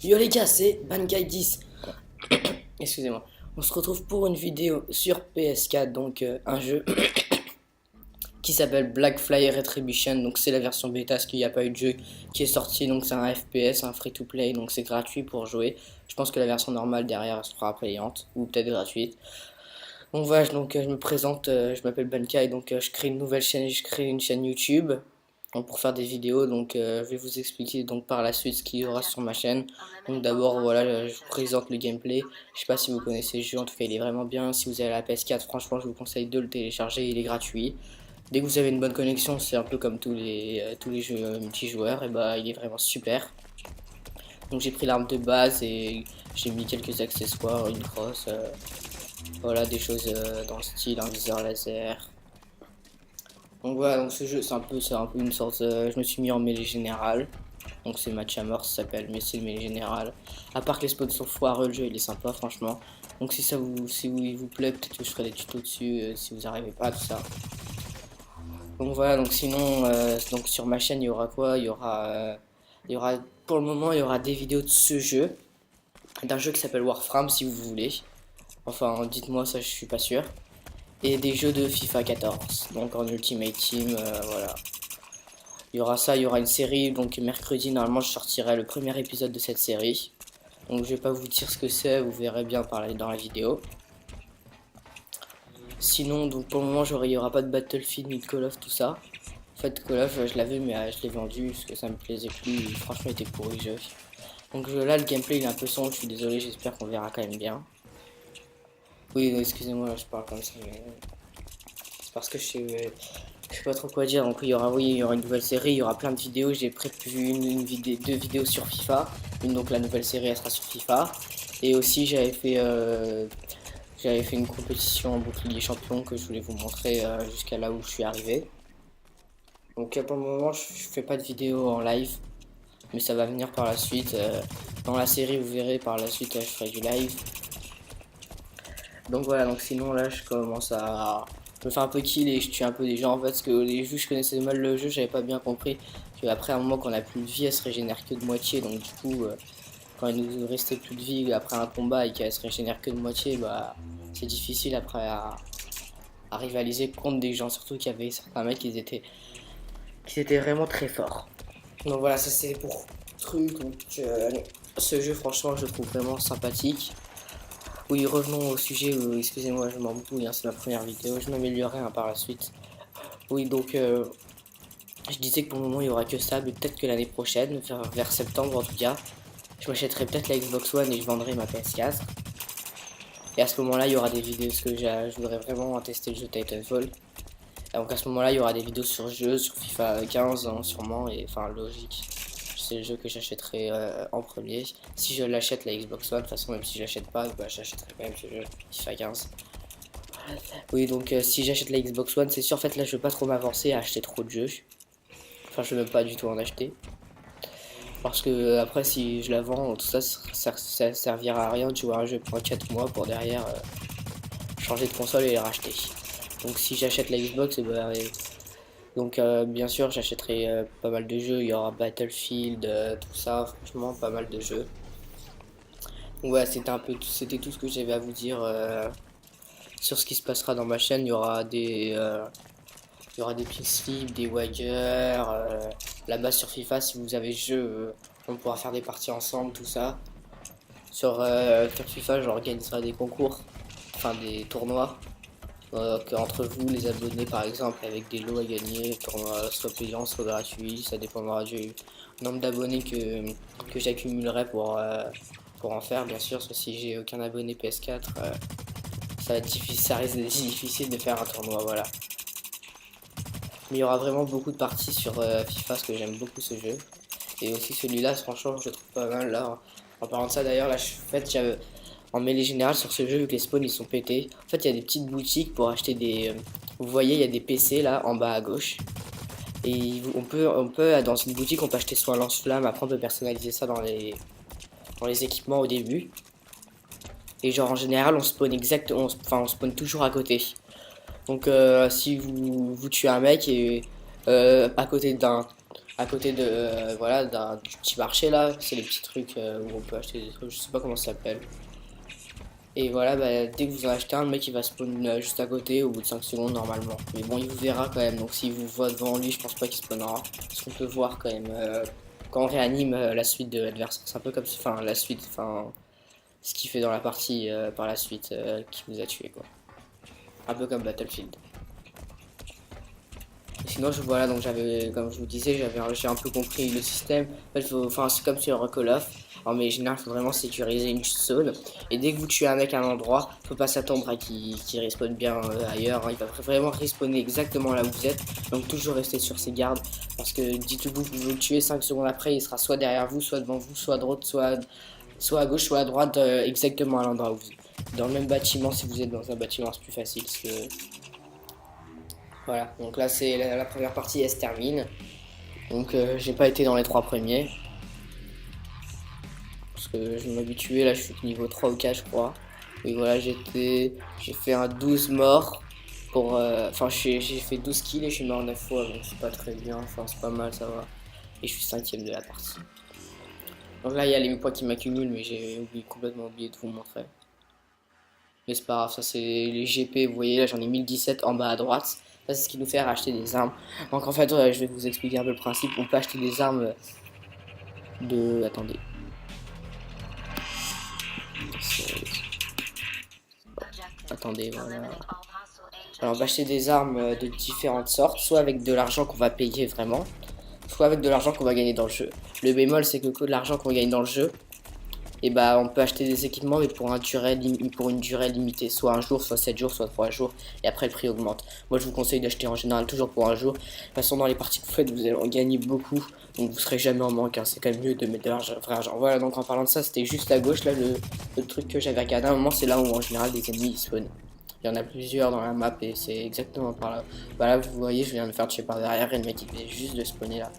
Yo les gars, c'est Bankai 10. Excusez-moi. On se retrouve pour une vidéo sur PS4, donc un jeu qui s'appelle Black Fly Retribution. Donc c'est la version bêta, parce qu'il n'y a pas eu de jeu qui est sorti. Donc c'est un FPS, un free-to-play, donc c'est gratuit pour jouer. Je pense que la version normale derrière sera payante ou peut-être gratuite. Donc voilà, je me présente, je m'appelle Bankai, donc je crée une nouvelle chaîne, je crée une chaîne YouTube donc, pour faire des vidéos. Donc je vais vous expliquer donc par la suite ce qu'il y aura sur ma chaîne. Donc d'abord voilà, je vous présente le gameplay. Je sais pas si vous connaissez le jeu, en tout cas il est vraiment bien. Si vous avez la PS4, franchement je vous conseille de le télécharger, il est gratuit. Dès que vous avez une bonne connexion, c'est un peu comme tous les jeux multijoueurs, et bah il est vraiment super. Donc j'ai pris l'arme de base et j'ai mis quelques accessoires, une crosse, voilà, des choses dans le style, un viseur laser. Donc voilà, donc ce jeu c'est un peu une sorte, je me suis mis en mêlée générale. Donc c'est match à mort, ça s'appelle, mais c'est le mêlée générale. À part que les spots sont foireux, le jeu il est sympa franchement. Donc si il vous plaît, peut-être que je ferai des tutos dessus si vous n'arrivez pas à tout ça. Donc voilà, donc sinon, donc sur ma chaîne il y aura quoi? Il y aura, pour le moment il y aura des vidéos de ce jeu, d'un jeu qui s'appelle Warframe si vous voulez. Enfin, dites-moi ça, je suis pas sûr. Et des jeux de FIFA 14, donc en Ultimate Team, voilà. Il y aura ça, il y aura une série, donc mercredi normalement je sortirai le premier épisode de cette série. Donc je vais pas vous dire ce que c'est, vous verrez bien dans la vidéo. Sinon, donc pour le moment il y aura pas de Battlefield ni de Call of, tout ça. En fait Call of je l'avais mais je l'ai vendu parce que ça me plaisait plus, franchement il était pourri le jeu. Donc là le gameplay il est un peu sombre, je suis désolé, j'espère qu'on verra quand même bien. Oui, excusez-moi, je parle comme ça, mais c'est parce que je sais pas trop quoi dire. Donc oui, il y aura une nouvelle série, il y aura plein de vidéos. J'ai prévu deux vidéos sur FIFA. Une, donc la nouvelle série elle sera sur FIFA. Et aussi j'avais fait une compétition en bouclier champion que je voulais vous montrer jusqu'à là où je suis arrivé. Donc pour le moment je fais pas de vidéo en live, mais ça va venir par la suite. Dans la série vous verrez par la suite je ferai du live. Donc voilà, donc sinon là je commence à me faire un peu kill et je tue un peu des gens en fait, parce que les jeux je connaissais mal le jeu, j'avais pas bien compris qu'après un moment qu'on a plus de vie elle se régénère que de moitié, donc du coup quand il nous restait plus de vie après un combat et qu'elle se régénère que de moitié, bah c'est difficile après à rivaliser contre des gens, surtout qu'il y avait certains mecs qui étaient vraiment très forts. Donc voilà, ça c'est pour truc, donc ce jeu franchement je le trouve vraiment sympathique. Oui, revenons au sujet, excusez-moi, je m'embrouille, hein, c'est ma première vidéo, je m'améliorerai par la suite. Oui, donc je disais que pour le moment il n'y aura que ça, mais peut-être que l'année prochaine, vers septembre en tout cas, je m'achèterai peut-être la Xbox One et je vendrai ma PS4. Et à ce moment-là, il y aura des vidéos, parce que je voudrais vraiment tester le jeu Titanfall. Et donc à ce moment-là, il y aura des vidéos sur le jeu, sur FIFA 15 hein, sûrement, et enfin logique. C'est le jeu que j'achèterai en premier. Si je l'achète la Xbox One, de toute façon même si je l'achète pas, bah, j'achèterai quand même ce jeu FIFA 15. Oui, donc si j'achète la Xbox One, c'est sûr, en fait là je veux pas trop m'avancer à acheter trop de jeux. Enfin, je veux même pas du tout en acheter. Parce que après, si je la vends, tout ça, ça servira à rien de jouer à un jeu pendant 4 mois pour derrière changer de console et les racheter. Donc si j'achète la Xbox, bah, donc bien sûr j'achèterai pas mal de jeux, il y aura Battlefield, tout ça, franchement pas mal de jeux. Donc voilà, c'était tout ce que j'avais à vous dire sur ce qui se passera dans ma chaîne. Il y aura des Pixlib, des Wagger, là-bas sur FIFA si vous avez le jeu, on pourra faire des parties ensemble, tout ça. Sur FIFA j'organiserai des concours, enfin des tournois. Entre vous, les abonnés par exemple, avec des lots à gagner, tournoi soit payant, soit gratuit, ça dépendra du nombre d'abonnés que j'accumulerai pour en faire, bien sûr. Parce que si j'ai aucun abonné PS4, ça va être difficile, ça risque d'être difficile de faire un tournoi, voilà. Mais il y aura vraiment beaucoup de parties sur FIFA, parce que j'aime beaucoup ce jeu. Et aussi celui-là, franchement, je le trouve pas mal là. En parlant de ça, d'ailleurs, là, en mêlée générale sur ce jeu, vu que les spawns ils sont pétés. En fait, il y a des petites boutiques pour acheter des. Vous voyez, il y a des PC là en bas à gauche. Et dans une boutique, on peut acheter soit un lance-flamme. Après, on peut personnaliser ça dans les équipements au début. Et genre, en général, on spawn enfin, on spawn toujours à côté. Donc, si vous tuez un mec et à côté à côté de voilà du petit marché là, c'est les petits trucs où on peut acheter des trucs, je sais pas comment ça s'appelle. Et voilà, bah, dès que vous en achetez un, le mec il va spawn juste à côté au bout de 5 secondes normalement. Mais bon, il vous verra quand même, donc s'il vous voit devant lui, je pense pas qu'il spawnera. Parce qu'on peut voir quand même quand on réanime la suite de l'adversaire. C'est un peu comme enfin la suite, enfin ce qu'il fait dans la partie par la suite qui vous a tué quoi. Un peu comme Battlefield. Et sinon, voilà, donc j'avais, comme je vous disais, j'ai un peu compris le système. En fait, enfin, c'est comme sur Call of. Alors, mais en général, il faut vraiment sécuriser une zone. Et dès que vous tuez un mec à un endroit, faut pas s'attendre à qu'il respawn bien ailleurs. Hein. Il va vraiment respawner exactement là où vous êtes. Donc, toujours rester sur ses gardes. Parce que dites-vous que vous le tuez 5 secondes après, il sera soit derrière vous, soit devant vous, soit à droite, soit à gauche, soit à droite, exactement à l'endroit où vous êtes. Dans le même bâtiment, si vous êtes dans un bâtiment, c'est plus facile. Parce que voilà, donc là c'est la première partie, elle se termine. Donc j'ai pas été dans les 3 premiers. Parce que je m'habituais, là je suis niveau 3 ou 4 je crois. Et voilà, j'ai fait un 12 morts. Enfin j'ai fait 12 kills et je suis mort 9 fois, donc c'est pas très bien, enfin c'est pas mal, ça va. Et je suis 5ème de la partie. Donc là il y a les points qui m'accumulent, mais j'ai complètement oublié de vous montrer. Mais c'est pas grave, ça c'est les GP, vous voyez là j'en ai 1017 en bas à droite. Ça c'est ce qui nous fait racheter des armes. Donc en fait je vais vous expliquer un peu le principe. On peut acheter des armes de... Attendez. Attendez, voilà. Alors on va acheter des armes de différentes sortes, soit avec de l'argent qu'on va payer vraiment, soit avec de l'argent qu'on va gagner dans le jeu. Le bémol c'est que l'argent qu'on gagne dans le jeu, et bah on peut acheter des équipements mais pour une durée limitée, soit un jour, soit 7 jours, soit 3 jours, et après le prix augmente. Moi je vous conseille d'acheter en général toujours pour un jour. De toute façon dans les parties que vous faites vous allez en gagner beaucoup, donc vous serez jamais en manque, hein. C'est quand même mieux de mettre de l'argent, vrai argent. Voilà, donc en parlant de ça, c'était juste à gauche là le truc que j'avais regardé à un moment, c'est là où en général les ennemis ils spawnent. Il y en a plusieurs dans la map et c'est exactement par là. Bah là vous voyez, je viens de me faire tuer par derrière et le mec il vient juste de spawner là.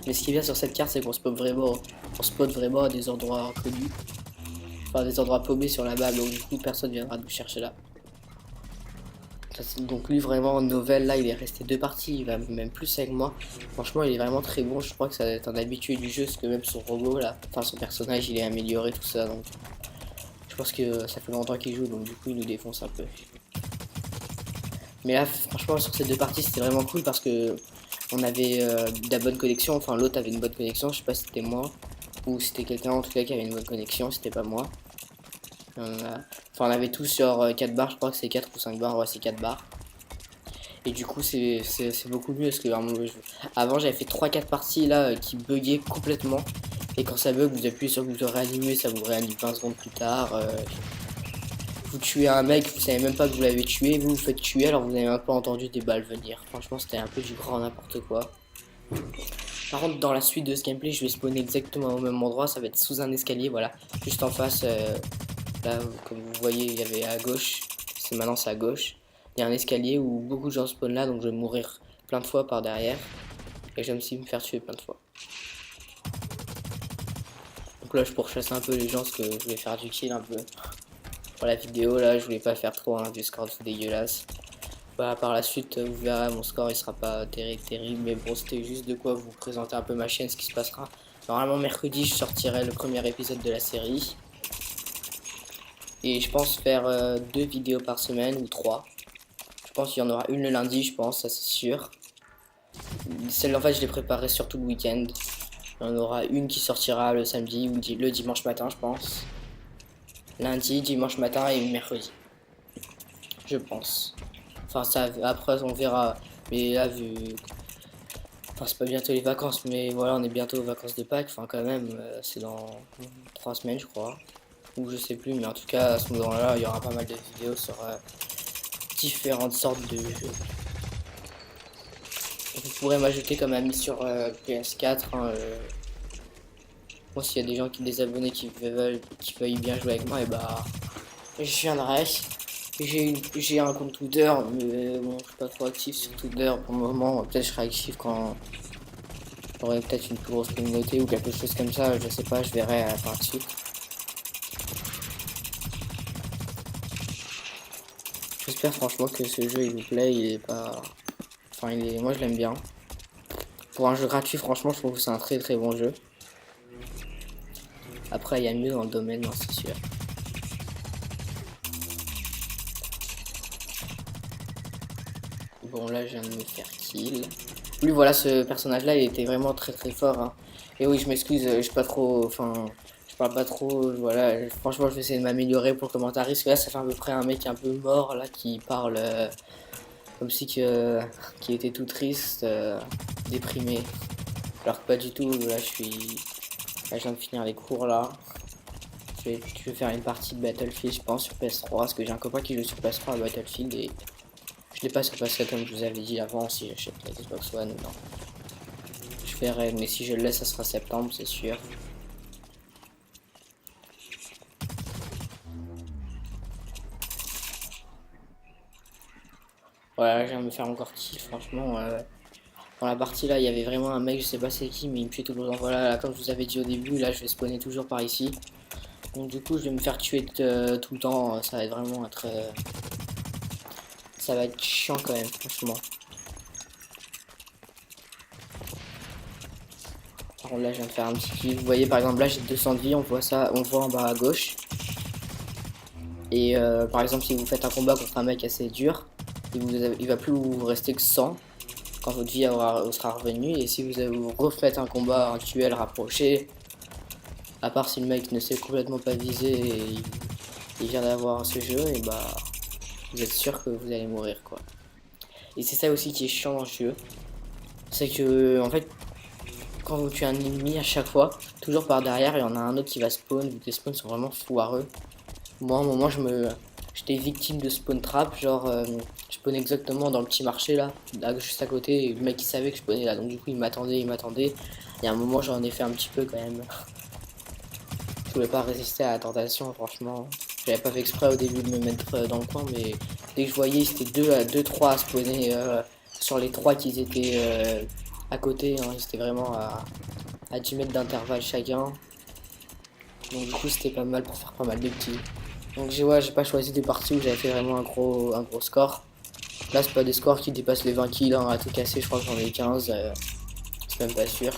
Mais ce qui est bien sur cette carte, c'est qu'on spot vraiment à des endroits connus. Enfin, des endroits paumés sur la map, donc du coup, personne viendra nous chercher là. Donc lui, vraiment, en nouvelle, là, il est resté 2 parties, il va même plus avec moi. Franchement, il est vraiment très bon, je crois que ça va être un habitué du jeu, parce que même son robot, là, enfin, son personnage, il est amélioré, tout ça, donc... Je pense que ça fait longtemps qu'il joue, donc du coup, il nous défonce un peu. Mais là, franchement, sur ces 2 parties, c'était vraiment cool, parce que... On avait de la bonne connexion, enfin l'autre avait une bonne connexion, je sais pas si c'était moi ou si c'était quelqu'un en tout cas qui avait une bonne connexion, c'était pas moi. Enfin on avait tous sur 4 barres, je crois que c'est 4 ou 5 barres, ouais c'est 4 barres. Et du coup c'est beaucoup mieux parce que avant j'avais fait 3-4 parties là qui buggaient complètement. Et quand ça bug vous appuyez sur le bouton réanimer, ça vous réanime 20 secondes plus tard. Vous tuez un mec, vous savez même pas que vous l'avez tué, vous faites tuer alors vous avez même pas entendu des balles venir. Franchement c'était un peu du grand n'importe quoi. Par contre dans la suite de ce gameplay je vais spawner exactement au même endroit, ça va être sous un escalier, voilà. Juste en face, là comme vous voyez il y avait à gauche, maintenant c'est à gauche. Il y a un escalier où beaucoup de gens spawnent là, donc je vais mourir plein de fois par derrière. Et je vais aussi me faire tuer plein de fois. Donc là je pourchasse un peu les gens parce que je voulais faire du kill un peu. Pour la vidéo là je voulais pas faire trop du score tout dégueulasse. Bah, par la suite vous verrez mon score il sera pas terrible mais bon c'était juste de quoi vous présenter un peu ma chaîne, ce qui se passera. Normalement mercredi je sortirai le premier épisode de la série. Et je pense faire 2 vidéos par semaine ou 3. Je pense qu'il y en aura une le lundi, je pense, ça c'est sûr. Celle en fait je l'ai préparée surtout le week-end. Il y en aura une qui sortira le samedi ou le dimanche matin je pense. Lundi, dimanche matin et mercredi. Je pense. Enfin ça après on verra. Mais là vu... Enfin c'est pas bientôt les vacances mais voilà on est bientôt aux vacances de Pâques. Enfin quand même c'est dans 3 semaines je crois. Ou je sais plus mais en tout cas à ce moment là il y aura pas mal de vidéos sur différentes sortes de jeux. Vous pourrez m'ajouter comme ami sur PS4. Hein, Bon, s'il y a des gens des abonnés qui veuillent bien jouer avec moi, et bah je viendrai. J'ai un compte Twitter, mais bon, je suis pas trop actif sur Twitter pour le moment. Peut-être je serai actif quand j'aurai peut-être une plus grosse communauté ou quelque chose comme ça. Je sais pas, je verrai par la suite. J'espère franchement que ce jeu il vous plaît. Il est pas, enfin moi je l'aime bien. Pour un jeu gratuit, franchement, je trouve que c'est un très bon jeu. Après, il y a mieux dans le domaine, non, c'est sûr. Bon, là, je viens de me faire kill. Lui, voilà, ce personnage-là, il était vraiment très fort. Hein. Et oui, je m'excuse, je suis pas trop... Enfin, je parle pas trop, voilà. Franchement, je vais essayer de m'améliorer pour le commentariste. Parce que là, ça fait à peu près un mec un peu mort, là, qui parle comme si qui était tout triste, déprimé. Alors que pas du tout, là, là, je viens de finir les cours, là. Je vais faire une partie de Battlefield, je pense, sur PS3. Parce que j'ai un copain qui joue sur PS3 à Battlefield et... Je l'ai pas sur PS4 comme je vous avais dit avant, si j'achète la Xbox One, non. Je verrai, mais si je le laisse, ça sera septembre, c'est sûr. Voilà, je viens de me faire encore kill, franchement. Dans la partie là, il y avait vraiment un mec, je sais pas c'est qui, mais il me tuait tout le temps. Voilà, là, comme je vous avais dit au début, là, je vais spawner toujours par ici. Donc du coup, je vais me faire tuer tout le temps, ça va être vraiment être... ça va être chiant quand même, franchement. Par contre, là, je viens de faire un petit kill. Vous voyez, par exemple, là, j'ai 200 de vie, on voit ça, on le voit en bas à gauche. Et par exemple, si vous faites un combat contre un mec assez dur, il va plus vous rester que 100 quand votre vie sera revenue. Et si vous refaites un combat, un duel rapproché, à part si le mec ne s'est complètement pas visé et il vient d'avoir ce jeu, et bah vous êtes sûr que vous allez mourir quoi. Et c'est ça aussi qui est chiant dans le jeu, c'est que en fait quand vous tuez un ennemi à chaque fois, toujours par derrière il y en a un autre qui va spawn, vu que les spawns sont vraiment foireux. Moi à un moment j'étais victime de spawn trap, genre je spawn exactement dans le petit marché là juste à côté, et le mec il savait que je spawnais là, donc du coup il m'attendait, et à un moment j'en ai fait un petit peu quand même. Je pouvais pas résister à la tentation, franchement. J'avais pas fait exprès au début de me mettre dans le coin, mais dès que je voyais, c'était 2-3 à spawner sur les 3 qui étaient à côté. Hein, c'était vraiment à 10 mètres d'intervalle chacun. Donc du coup, c'était pas mal pour faire pas mal de petits. Donc j'ai pas choisi des parties où j'avais fait vraiment un gros score. Là, c'est pas des scores qui dépassent les 20 kills hein, à tout casser, je crois que j'en ai 15. C'est même pas sûr.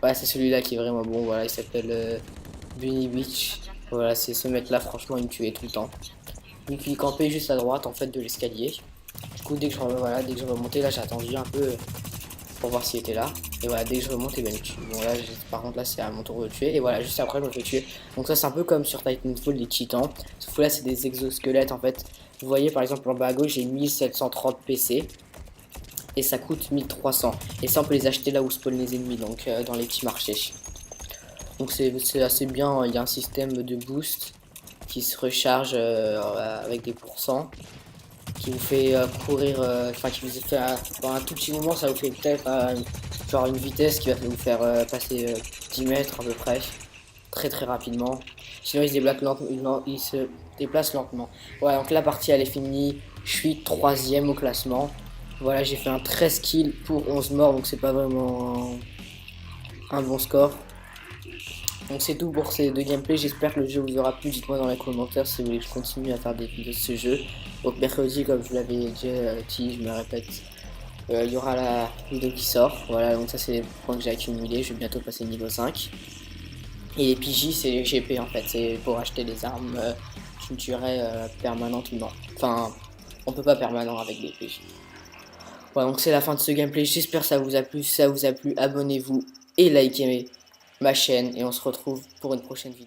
Ouais, c'est celui-là qui est vraiment bon, voilà, il s'appelle Bunny Beach. Voilà, c'est ce mec là, franchement il me tuait tout le temps. Donc il campait juste à droite en fait de l'escalier. Du coup dès que je remontais là, j'ai attendu un peu pour voir s'il était là. Et voilà, dès que je remonte, et ben il me tue. Bon là par contre là c'est à mon tour de tuer. Et voilà, juste après je me fais tuer. Donc ça c'est un peu comme sur Titanfall les titans. Sauf que là c'est des exosquelettes en fait. Vous voyez par exemple en bas à gauche j'ai 1730 PC. Et ça coûte 1300. Et ça on peut les acheter là où spawn les ennemis, donc dans les petits marchés. Donc c'est assez bien, il y a un système de boost qui se recharge avec des pourcents, qui vous fait courir, enfin qui vous fait dans un tout petit moment, ça vous fait peut-être genre une vitesse qui va vous faire passer 10 mètres à peu près, très rapidement. Sinon il se déplace lentement. Voilà, donc la partie elle est finie, je suis 3ème au classement. Voilà, j'ai fait un 13 kills pour 11 morts, donc c'est pas vraiment un bon score. Donc c'est tout pour ces deux gameplays, j'espère que le jeu vous aura plu, dites-moi dans les commentaires si vous voulez que je continue à faire des vidéos de ce jeu. Donc mercredi, comme je vous l'avais déjà dit, je me répète, il y aura la vidéo qui sort, voilà, donc ça c'est les points que j'ai accumulés, je vais bientôt passer niveau 5. Et les PJ c'est les GP en fait, c'est pour acheter des armes, je me tuerai permanentement, enfin on peut pas permanent avec des PJ. Voilà, donc c'est la fin de ce gameplay, j'espère que ça vous a plu, si ça vous a plu, abonnez-vous et likez ma chaîne et on se retrouve pour une prochaine vidéo.